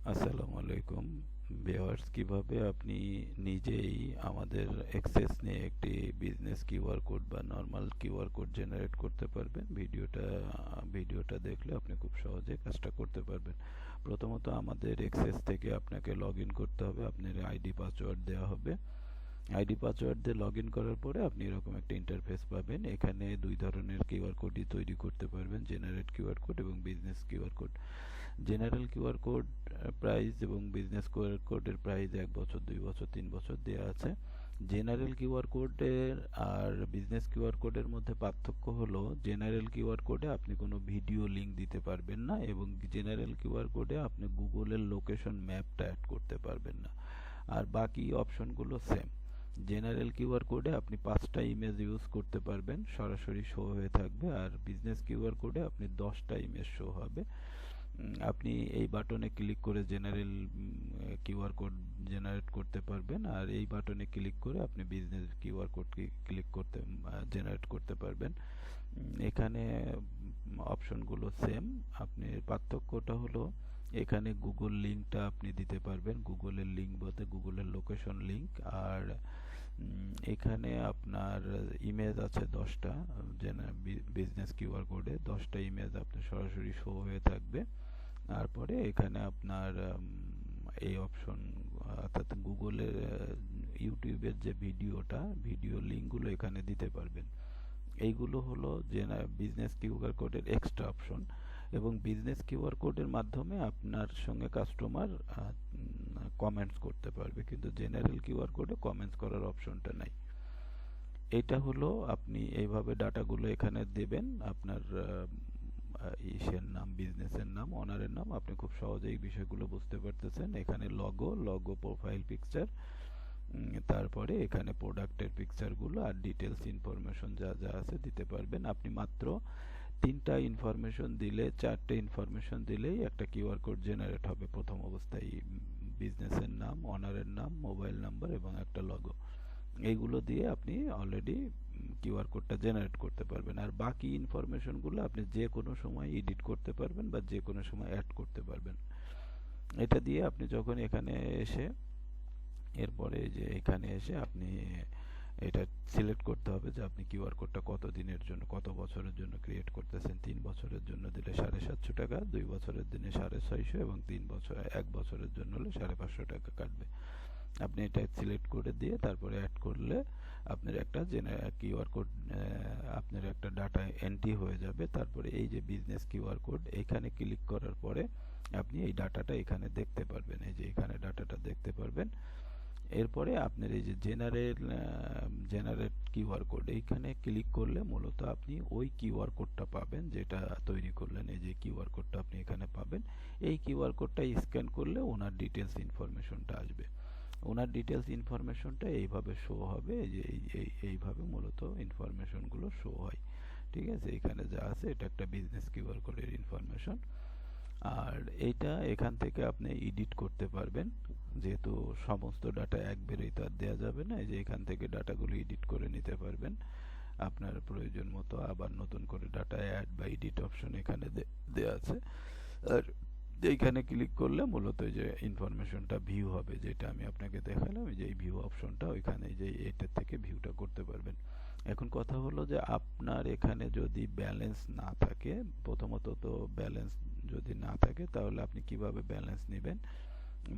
আসসালামু আলাইকুম ভিউয়ার্স, কিভাবে আপনি নিজেই আমাদের এক্সেস নিয়ে একটি বিজনেস কিউআর কোড বা নরমাল কিউআর কোড জেনারেট করতে পারবেন। ভিডিওটা দেখলে আপনি খুব সহজে কাজটা করতে পারবেন। প্রথমত আমাদের এক্সেস থেকে আপনাকে লগ ইন করতে হবে। আপনার আইডি পাসওয়ার্ড দেওয়া হবে। আইডি পাসওয়ার্ড দিয়ে লগ ইন করার পরে আপনি এরকম একটা ইন্টারফেস পাবেন। এখানে দুই ধরনের কিউআর কোডই তৈরি করতে পারবেন, জেনারেট কিউআর কোড এবং business QR code. General QR code price এবং বিজনেস কিউআর কোডের প্রাইস 1 বছর, 2 বছর, 3 বছর দেওয়া আছে। জেনারেল কিউআর কোডের আর বিজনেস কিউআর কোডের মধ্যে পার্থক্য হলো, জেনারেল কিউআর কোডে আপনি কোনো ভিডিও লিঙ্ক দিতে পারবেন না এবং জেনারেল কিউআর কোডে আপনি গুগলের লোকেশন ম্যাপটা অ্যাড করতে পারবেন না। আর বাকি অপশনগুলো সেম। জেনারেল কিউআর কোডে আপনি 5টা ইমেজ ইউজ করতে পারবেন, সরাসরি শো হয়ে থাকবে। আর বিজনেস কিউআর কোডে আপনি 10টা ইমেজ শো হবে। আপনি এই বাটনে ক্লিক করে জেনারেল কিউআর কোড জেনারেট করতে পারবেন, আর এই বাটনে ক্লিক করে আপনি বিজনেস কিউআর কোড ক্লিক করতে জেনারেট করতে পারবেন। এখানে অপশনগুলো সেম। আপনি পার্থক্যটা হলো, এখানে গুগল লিঙ্কটা আপনি দিতে পারবেন, গুগলের লিঙ্ক বলতে গুগলের লোকেশন লিঙ্ক। আর এখানে আপনার ইমেজ আছে 10টা। বিজনেস কিউআর কোডে 10টা ইমেজ আপনার সরাসরি শো হয়ে থাকবে। তারপরে এখানে আপনার এই অপশন, অর্থাৎ গুগলের ইউটিউবের যে ভিডিও লিঙ্কগুলো এখানে দিতে পারবেন। এইগুলো হলো যে বিজনেস কিউআর কোডের এক্সট্রা অপশন। এবং বিজনেস কিউআর কোডের মাধ্যমে আপনার সঙ্গে কাস্টমার কমেন্টস করতে পারবে, কিন্তু জেনারেল কিউআর কোডে কমেন্টস করার অপশনটা নাই। এটা হলো, আপনি এইভাবে ডাটাগুলো এখানে দেবেন। আপনার ইসের নাম, বিজনেসের নাম, ওনারের নাম, আপনি খুব সহজেই এই বিষয়গুলো বুঝতে পারতেছেন। এখানে লগো প্রোফাইল পিকচার, তারপরে এখানে প্রোডাক্টের পিকচারগুলো আর ডিটেলস ইনফরমেশন যা যা আছে দিতে পারবেন। আপনি মাত্র 3টা ইনফরমেশন দিলে, 4টে ইনফরমেশন দিলেই একটা কিউআর কোড জেনারেট হবে। প্রথম অবস্থায় বিজনেসের নাম, ওনারের নাম, মোবাইল নাম্বার এবং একটা লগো। এইগুলো দিয়ে আপনি অলরেডি কিউআর কোডটা জেনারেট করতে পারবেন। আর বাকি ইনফরমেশনগুলো আপনি যে কোনো সময় এডিট করতে পারবেন বা যে কোনো সময় অ্যাড করতে পারবেন। এটা দিয়ে আপনি যখন এখানে এসে, এরপরে যে এখানে এসে আপনি এটা সিলেক্ট করতে হবে যে আপনি কিউআর কোডটা কত দিনের জন্য, কত বছরের জন্য ক্রিয়েট করতেছেন। 3 বছরের জন্য দিলে 750 টাকা, 2 বছরের দিনে 650, এবং 1 বছরের জন্য হলে 550 টাকা কাটবে। আপনি এটা সিলেক্ট করে দিয়ে তারপরে অ্যাড করলে আপনার একটা কিউআর কোড, আপনার একটা ডাটা এন্ট্রি হয়ে যাবে। তারপরে এই যে বিজনেস কিউআর কোড, এখানে ক্লিক করার পরে আপনি এই ডাটাটা এখানে দেখতে পারবেন। এই যে এখানে ডাটাটা দেখতে পারবেন। এরপরে আপনার এই যে জেনারেট কিউআর কোড, এইখানে ক্লিক করলে মূলত আপনি ওই কিউআর কোডটা পাবেন যেটা তৈরি করলেন। এই যে কিউআর কোডটা আপনি এখানে পাবেন। এই কিউআর কোডটা স্ক্যান করলে ওনার ডিটেলস ইনফরমেশনটা আসবে। ওনার ডিটেলস ইনফরমেশনটা এইভাবে শো হবে, যে এইভাবে মূলত ইনফরমেশনগুলো শো হয়। ঠিক আছে, এখানে যা আছে এটা একটা বিজনেস কিউআর কোডের ইনফরমেশন। আর এইটা এখান থেকে আপনি এডিট করতে পারবেন, যেহেতু সমস্ত ডাটা একবারেই তো আর দেওয়া যাবে না। এই যে এখান থেকে ডাটাগুলো এডিট করে নিতে পারবেন আপনার প্রয়োজন মতো। আবার নতুন করে ডাটা অ্যাড বা এডিট অপশন এখানে দেওয়া আছে। আর এইখানে ক্লিক করলে মূলত এই যে ইনফরমেশনটা ভিউ হবে, যেটা আমি আপনাকে দেখালাম। এই যে এই ভিউ অপশনটা, ওইখানে যে এটার থেকে ভিউটা করতে পারবেন। এখন কথা হলো যে আপনার এখানে যদি ব্যালেন্স না থাকে, প্রথমত তো ব্যালেন্স যদি না থাকে তাহলে আপনি কিভাবে ব্যালেন্স নেবেন।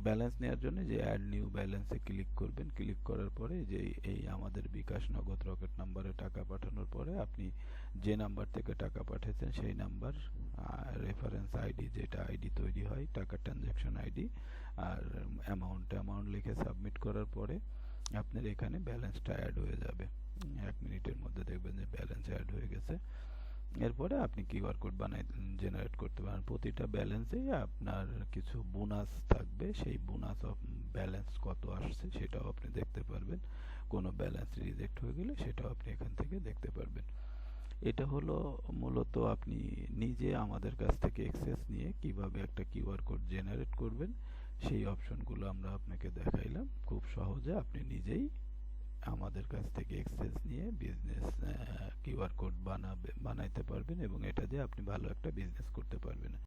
ব্যালেন্স নেওয়ার জন্য যে অ্যাড নিউ ব্যালেন্সে ক্লিক করবেন। ক্লিক করার পরে যে এই আমাদের বিকাশ নগদ রকেট নাম্বারে টাকা পাঠানোর পরে আপনি যে নাম্বার থেকে টাকা পাঠিয়েছেন সেই নাম্বার, রেফারেন্স আইডি, যেটা আইডি তৈরি হয়, টাকা ট্রানজ্যাকশন আইডি, আর অ্যামাউন্ট লিখে সাবমিট করার পরে আপনার এখানে ব্যালেন্সটা অ্যাড হয়ে যাবে। 1 মিনিটের মধ্যে দেখবেন যে ব্যালেন্স অ্যাড হয়ে গেছে। এরপরে আপনি কিউআর কোড জেনারেট করতে পারেন। প্রতিটা ব্যালেন্সেই আপনার কিছু বোনাস থাকবে, সেই বোনাস অফ ব্যালেন্স কত আসছে সেটাও আপনি দেখতে পারবেন। কোনো ব্যালেন্স রিজেক্ট হয়ে গেলে সেটাও আপনি এখান থেকে দেখতে পারবেন। এটা হলো মূলত আপনি নিজে আমাদের কাছ থেকে অ্যাক্সেস নিয়ে কিভাবে একটা কিউআর কোড জেনারেট করবেন, সেই অপশনগুলো আমরা আপনাকে দেখাইলাম। খুব সহজে আপনি নিজেই আমাদের কাছ থেকে অ্যাক্সেস নিয়ে বিজনেস কিউআর কোড বানাইতে পারবেন এবং এটা দিয়ে আপনি ভালো একটা বিজনেস করতে পারবেন।